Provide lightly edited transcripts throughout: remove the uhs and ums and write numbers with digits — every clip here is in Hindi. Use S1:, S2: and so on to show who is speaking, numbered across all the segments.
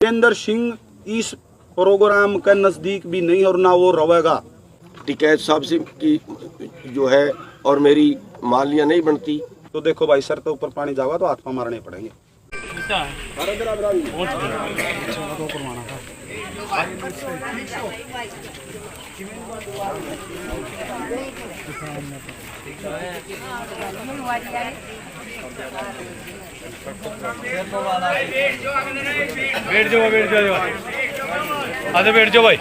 S1: वीरेंद्र सिंह इस प्रोग्राम के नजदीक भी नहीं और ना वो रहेगा।
S2: टिकैत साहब से की जो है और मेरी मालियाँ नहीं बनती
S1: तो देखो भाई, सर के ऊपर पानी जाएगा तो हाथ पाँव मारने पड़ेंगे।
S3: बैठ जाओ आधे बैठ जाओ भाई।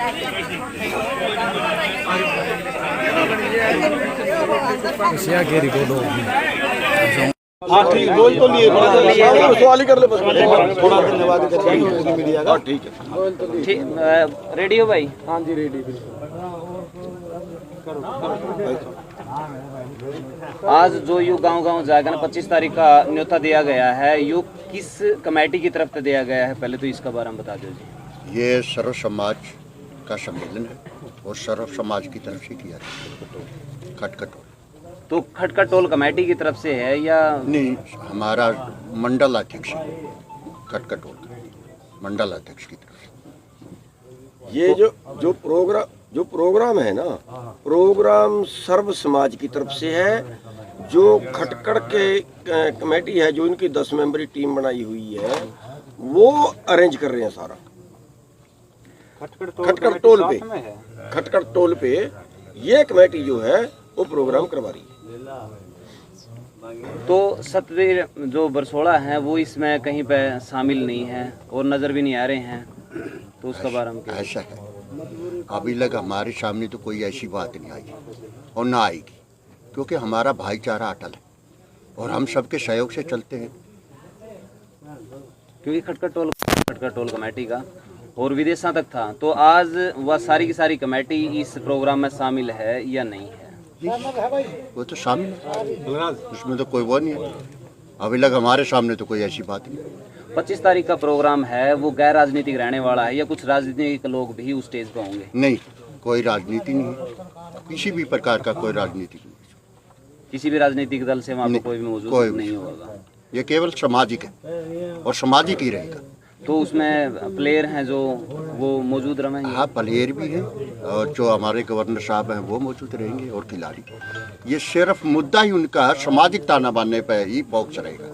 S1: हाँ ठीक, बोल तो लिए सवाल ही कर ले बस, थोड़ा धन्यवाद करिए मीडिया का।
S2: ठीक है,
S4: ठीक रेडी हो भाई?
S1: हाँ जी रेडी।
S4: आज जो यू गांव जाकर 25 तारीख का न्योता दिया गया है, यू किस कमेटी की तरफ से दिया गया है, पहले तो इसका बारे में बता दो जी।
S5: ये सर्व समाज का सम्मेलन है और सर्व समाज की तरफ से किया जाता है। खटखटोल
S4: तो खटखटोल कमेटी की तरफ से है या
S5: नहीं, हमारा मंडल अध्यक्ष खटखटोल का मंडल अध्यक्ष की तरफ से।
S2: ये जो प्रोग्राम है ना, प्रोग्राम सर्व समाज की तरफ से है। जो खटखड़ के कमेटी है, जो इनकी 10 मेंबरी टीम बनाई हुई है, वो अरेंज कर रहे हैं सारा। खटखड़ टोल पे ये कमेटी जो है वो प्रोग्राम करवा रही है।
S4: तो सतवीर जो बरसोड़ा हैं वो इसमें कहीं पे शामिल नहीं है और नज़र भी नहीं आ रहे हैं, तो उसका बारे में क्या?
S5: ऐसा है, अभी लग हमारे सामने तो कोई ऐसी बात नहीं आई और ना आएगी, क्योंकि हमारा भाईचारा अटल है और हम सबके सहयोग से चलते हैं।
S4: क्योंकि खटखड़ टोल कमेटी का और विदेशों तक था, तो आज वह सारी की सारी कमेटी इस प्रोग्राम में शामिल है या नहीं है?
S5: वो तो शामिल है, उसमें तो कोई वो नहीं है। अभी लग हमारे सामने तो कोई ऐसी बात नहीं।
S4: 25 तारीख का प्रोग्राम है, वो गैर राजनीतिक रहने वाला है या कुछ राजनीतिक लोग भी उस स्टेज पर होंगे?
S5: नहीं, कोई राजनीति नहीं है, किसी भी प्रकार का कोई राजनीति नहीं।
S4: किसी भी राजनीतिक दल से वहाँ पर कोई भी मौजूद नहीं होगा?
S5: ये केवल सामाजिक है और सामाजिक ही रहेगा।
S4: तो उसमें प्लेयर हैं जो वो मौजूद रहेंगे?
S5: हाँ, प्लेयर भी हैं और जो हमारे गवर्नर साहब हैं वो मौजूद रहेंगे और खिलाड़ी। ये सिर्फ मुद्दा ही उनका सामाजिक ताना बांधने पर ही फोकस रहेगा,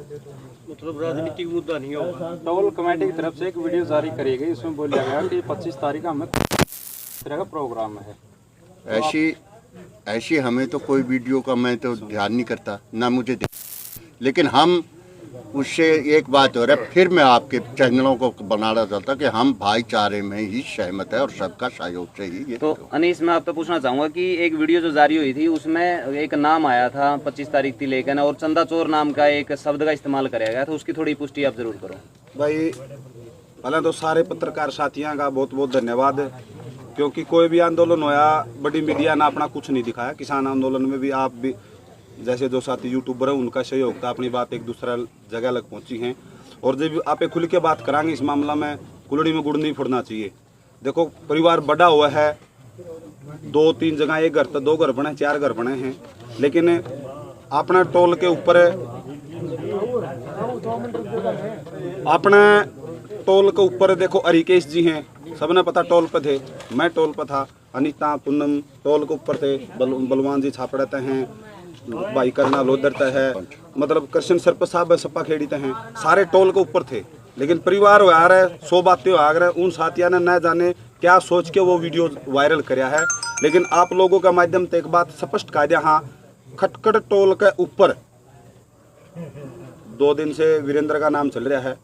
S3: मतलब राजनीतिक मुद्दा नहीं होगा। टोल कमेटी की तरफ से एक वीडियो जारी करी गई, इसमें बोला गया कि 25 तारीख हमें तरह का प्रोग्राम है।
S5: ऐसी हमें तो कोई वीडियो का मैं तो ध्यान नहीं करता, ना मुझे लेकिन हम उससे एक बात हो रहा है, फिर मैं आपके चैनलों को बनाना चाहता कि हम भाईचारे में ही सहमत है और सबका सहयोग से ही ये।
S4: तो अनीस, मैं आपसे पूछना चाहूँगा कि एक वीडियो जो जारी हुई थी उसमें एक नाम आया था 25 तारीख थी लेकिन, और चंदा चोर नाम का एक शब्द का इस्तेमाल कराया गया था, उसकी थोड़ी पुष्टि आप जरूर करो।
S1: भाई पहले तो सारे पत्रकार साथियों का बहुत बहुत धन्यवाद, क्योंकि कोई भी आंदोलन होया बड़ी मीडिया ने अपना कुछ नहीं दिखाया। किसान आंदोलन में भी आप भी जैसे जो साथी यूट्यूबर है उनका सहयोग था, अपनी बात एक दूसरा जगह लग पहुंची हैं। और जब आप खुल के बात कराएंगे इस मामला में, कुलड़ी में गुड़ नहीं फोड़ना चाहिए। देखो परिवार बड़ा हुआ है, 2-3 जगह, एक घर तो 2 घर बने, 4 घर बने हैं, लेकिन अपना टोल के ऊपर, अपने टोल के ऊपर देखो हरिकेश जी हैं, सबने पता टोल पे थे, मैं टोल पे था, अनीता पूनम टोल के ऊपर थे, बलवान जी छापड़ते हैं, भाई करना लोदरता है, मतलब कृष्ण सरपंच साहब सपा खेड़ीते हैं, सारे टोल के ऊपर थे। लेकिन परिवार आ रहा है, 100 बातें आ रहे, उन साथियों ने न जाने क्या सोच के वो वीडियो वायरल कराया है। लेकिन आप लोगों का माध्यम से एक बात स्पष्ट कर दिया, हाँ खटखड़ टोल के ऊपर 2 दिन से वीरेंद्र का नाम चल रहा है।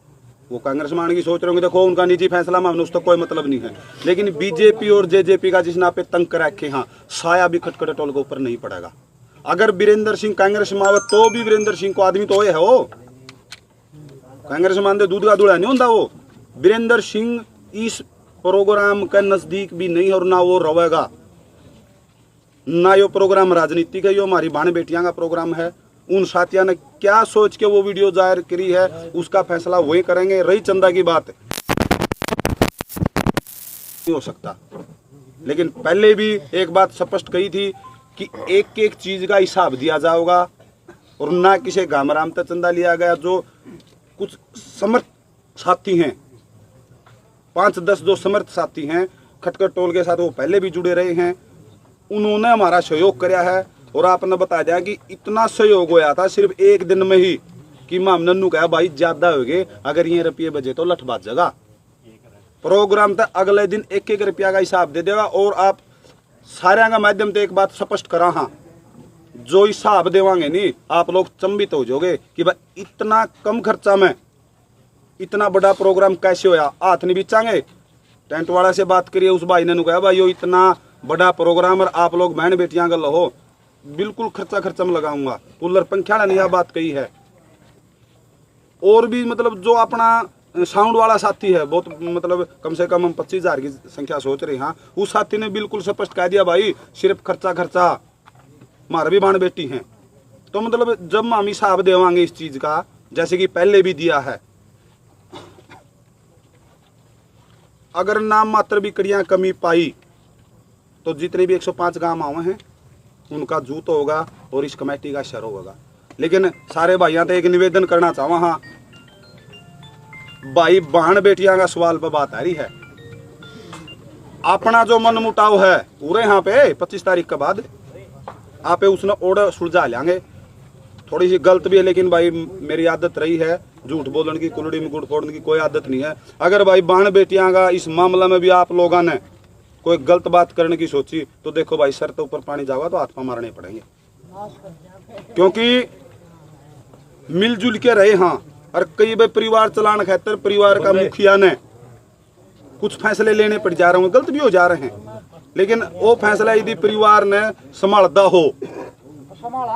S1: वो कांग्रेस मान की सोच रहे होंगे, देखो उनका निजी फैसला में हमने उसका कोई मतलब नहीं है, लेकिन बीजेपी और जेजेपी का जिस नाम पे तंग कर रखे, हाँ साया भी खटखड़ टोल के ऊपर नहीं पड़ेगा। अगर वीरेंद्र सिंह कांग्रेस में आवे तो भी वीरेंद्र सिंह को आदमी तो है वो, कांग्रेस में आंदे दूध का दूल्हा नहीं होता वो। वीरेंद्र सिंह इस प्रोग्राम के नजदीक भी नहीं और ना वो रहेगा, ना यो प्रोग्राम राजनीति का, यो हमारी बहन बेटियां का प्रोग्राम है। उन साथियों ने क्या सोच के वो वीडियो जाहिर करी है उसका फैसला वही करेंगे। रही चंदा की बात, नहीं हो सकता, लेकिन पहले भी एक बात स्पष्ट कही थी कि एक एक चीज का हिसाब दिया जाएगा और ना किसी गामराम तक चंदा लिया गया। जो कुछ समर्थ साथी हैं 5-10 जो समर्थ साथी हैं खटकर टोल के साथ, वो पहले भी जुड़े रहे हैं, उन्होंने हमारा सहयोग कराया है। और आपने बता दिया कि इतना सहयोग होया था सिर्फ एक दिन में ही कि माम नन्नू कहा भाई ज्यादा हो गए, अगर ये रुपये बजे तो लठ बात जगह प्रोग्राम तक अगले दिन 1-1 रुपया का हिसाब दे देगा। और आप सारे का माध्यम से एक बात स्पष्ट करा, हाँ जो हिसाब देवांगे नहीं आप लोग चंबित हो जाओगे कि भाई इतना कम खर्चा में इतना बड़ा प्रोग्राम कैसे होया। हाथ नहीं बिचांगे। टेंट वाला से बात करिए, उस भाई ने कहा भाई यो इतना बड़ा प्रोग्राम और आप लोग बहन बेटियां गल हो, बिल्कुल खर्चा में लगाऊंगा। कूलर पंखा ने यह बात कही है। और भी मतलब जो अपना साउंड वाला साथी है, बहुत मतलब कम से कम हम 25,000 की संख्या सोच रहे हैं, उस साथी ने बिल्कुल स्पष्ट कह दिया भाई सिर्फ खर्चा हमारा भी बाण बेटी हैं। तो मतलब जब हम हिसाब देवांगे इस चीज का, जैसे कि पहले भी दिया है, अगर नाम मात्र भी कड़ियां कमी पाई तो जितने भी 105 गांव आवे हैं उनका जूत होगा और इस कमेटी का शर होगा। लेकिन सारे भाइयों से एक निवेदन करना चाहूँ, हाँ भाई बहन बेटियां का सवाल पर बात आ रही है, अपना जो मन मुटाव है पूरे यहाँ पे 25 तारीख के बाद आप उसने ओढ़ सुलझा लेंगे। थोड़ी सी गलत भी है, लेकिन भाई मेरी आदत रही है झूठ बोलने की, कुलड़ी में गुड़ फोड़ने की कोई आदत नहीं है। अगर भाई बहन बेटियां का इस मामला में भी आप लोगों ने कोई गलत बात करने की सोची तो देखो भाई सर तो ऊपर पानी जाएगा तो हाथ पांव मारने पड़ेंगे, क्योंकि मिलजुल के रहे। हाँ, और कई भाई परिवार चलाने खातर परिवार का मुखिया ने कुछ फैसले लेने पड़ जा रहे हैं, गलत भी हो जा रहे हैं, लेकिन वो फैसला यदि परिवार ने संभालता हो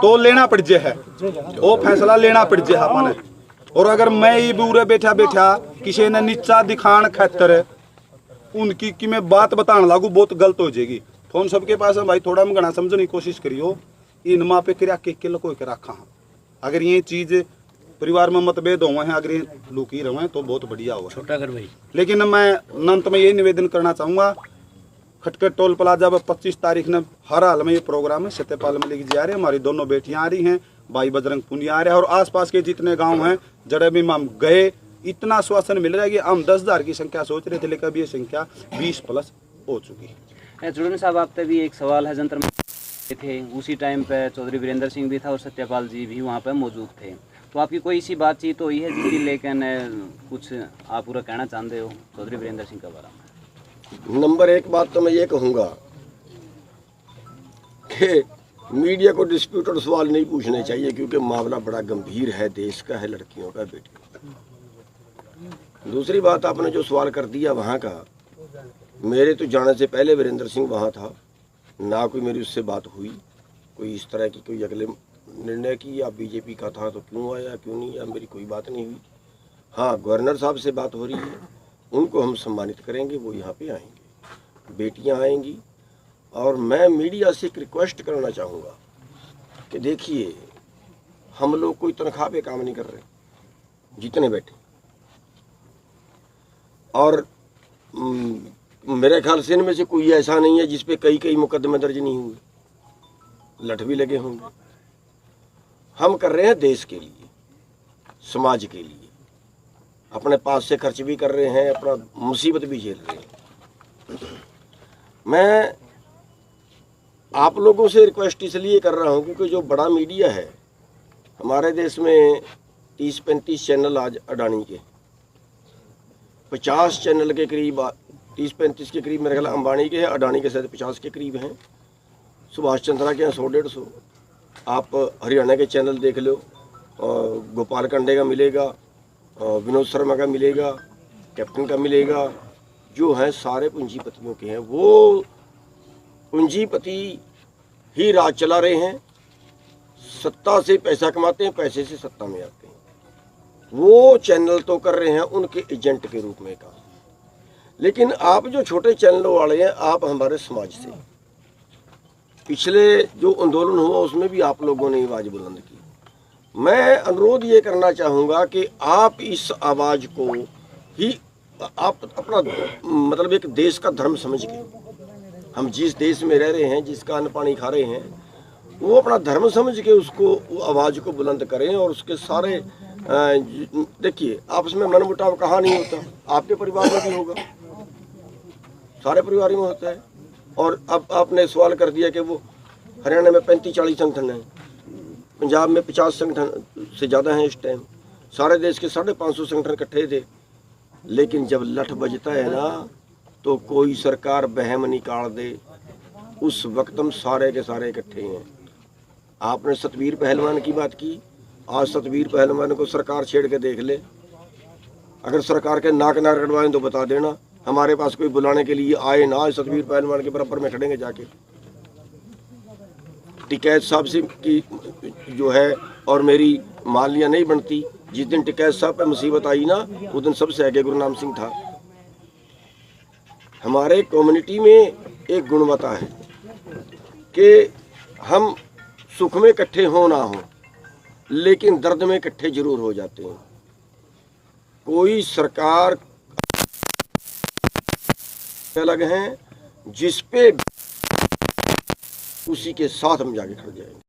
S1: तो लेना पड़ जे है, वो फैसला लेना पड़ जे है अपने। और अगर मैं ही बुरे बैठा किसी ने नीचा दिखाने खातर उनकी कि मैं बात बताने लागू, बहुत गलत हो जाएगी। फोन सबके पास है भाई, थोड़ा में घना समझने की कोशिश करियो। इन माँ पे क्रिया के लको के रखा, अगर ये चीज परिवार में मतभेद हुए हैं, अगर ये लुकी रहे तो बहुत बढ़िया होगा। छोटा कर भाई। लेकिन मैं अंत में यही निवेदन करना चाहूंगा, खटकर टोल प्लाजा पर 25 तारीख ने हर हाल में ये प्रोग्राम है, सत्यपाल में लेके जा रहे हैं। हमारी दोनों बेटियां आ रही हैं, भाई बजरंग पुनिया आ रहे हैं, और आसपास के जितने गांव हैं जड़े भी हम गए, इतना आश्वासन मिल रहा है कि हम 10,000 की संख्या सोच रहे थे, लेकिन अभी ये संख्या 20+ हो चुकी है।
S4: जुड़न साहब, आप पे भी एक सवाल है। जंतर थे उसी टाइम पे चौधरी वीरेंद्र सिंह भी था और सत्यपाल जी भी वहाँ पे मौजूद थे, तो आपकी कोई इसी बातचीत हुई है जिसकी, लेकिन कुछ आप पूरा कहना चाहते हो चौधरी वीरेंद्र सिंह के बारे में?
S2: नंबर 1 बात तो मैं ये कहूँगा कि मीडिया को डिस्प्यूट और सवाल नहीं पूछने चाहिए, क्योंकि मामला बड़ा गंभीर है, देश का है, लड़कियों का, बेटियों का। दूसरी बात, आपने जो सवाल कर दिया वहाँ का, मेरे तो जाने से पहले वीरेंद्र सिंह वहाँ था, ना कोई मेरी उससे बात हुई, कोई इस तरह की कोई अगले निर्णय की या बीजेपी का था तो क्यों आया क्यों नहीं आया, मेरी कोई बात नहीं हुई। हाँ, गवर्नर साहब से बात हो रही है, उनको हम सम्मानित करेंगे, वो यहाँ पे आएंगे, बेटियाँ आएंगी। और मैं मीडिया से एक रिक्वेस्ट करना चाहूँगा कि देखिए, हम लोग कोई तनख्वाह पे काम नहीं कर रहे जितने बैठे, और मेरे ख्याल से इनमें से कोई ऐसा नहीं है जिस पे कई मुकदमे दर्ज नहीं हुए, लठ भी लगे होंगे। हम कर रहे हैं देश के लिए, समाज के लिए, अपने पास से खर्च भी कर रहे हैं, अपना मुसीबत भी झेल रहे हैं। मैं आप लोगों से रिक्वेस्ट इसलिए कर रहा हूं क्योंकि जो बड़ा मीडिया है हमारे देश में, 30-35 चैनल आज अडानी के, 50 चैनल के करीब, 30-35 के करीब मेरे ख्याल अंबानी के हैं, अडानी के शायद 50 के करीब हैं, सुभाष चंद्रा के हैं 100-150। आप हरियाणा के चैनल देख लो, गोपाल कंडे का मिलेगा, विनोद शर्मा का मिलेगा, कैप्टन का मिलेगा, जो हैं सारे पूंजीपतियों के हैं। वो पूंजीपति ही राज चला रहे हैं, सत्ता से पैसा कमाते हैं, पैसे से सत्ता में आते हैं। वो चैनल तो कर रहे हैं उनके एजेंट के रूप में काम। लेकिन आप जो छोटे चैनलों वाले हैं, आप हमारे समाज से, पिछले जो आंदोलन हुआ उसमें भी आप लोगों ने आवाज़ बुलंद की। मैं अनुरोध ये करना चाहूँगा कि आप इस आवाज़ को ही आप अपना मतलब एक देश का धर्म समझ के, हम जिस देश में रह रहे हैं, जिसका अन्न पानी खा रहे हैं, वो अपना धर्म समझ के उसको आवाज़ को बुलंद करें। और उसके सारे देखिए, आपस में मनमुटाव कहाँ नहीं होता, आपके परिवार में भी होगा, सारे परिवारों में होता है। और अब आपने सवाल कर दिया कि वो हरियाणा में 35-40 संगठन हैं, पंजाब में 50 संगठन से ज़्यादा हैं इस टाइम, सारे देश के 550 संगठन इकट्ठे थे। लेकिन जब लठ बजता है ना तो कोई सरकार बहम निकाल दे, उस वक्त हम सारे के सारे इकट्ठे हैं। आपने सतवीर पहलवान की बात की, आज सतवीर पहलवान को सरकार छेड़ के देख ले, अगर सरकार के नाक ना कटवाएं तो बता देना, हमारे पास कोई बुलाने के लिए आए ना, सतवीर पहलवान के बराबर में खड़ेंगे जाके। टिकैत साहब से की जो है और मेरी मालियाँ नहीं बनती, जिस दिन टिकैत साहब पे मुसीबत आई ना उस दिन सबसे आगे गुरनाम सिंह था। हमारे कम्युनिटी में एक गुणवत्ता है कि हम सुख में इकट्ठे हो ना हो, लेकिन दर्द में इकट्ठे जरूर हो जाते हैं। कोई सरकार अलग हैं जिस पे उसी के साथ हम जाके खड़ जाएंगे।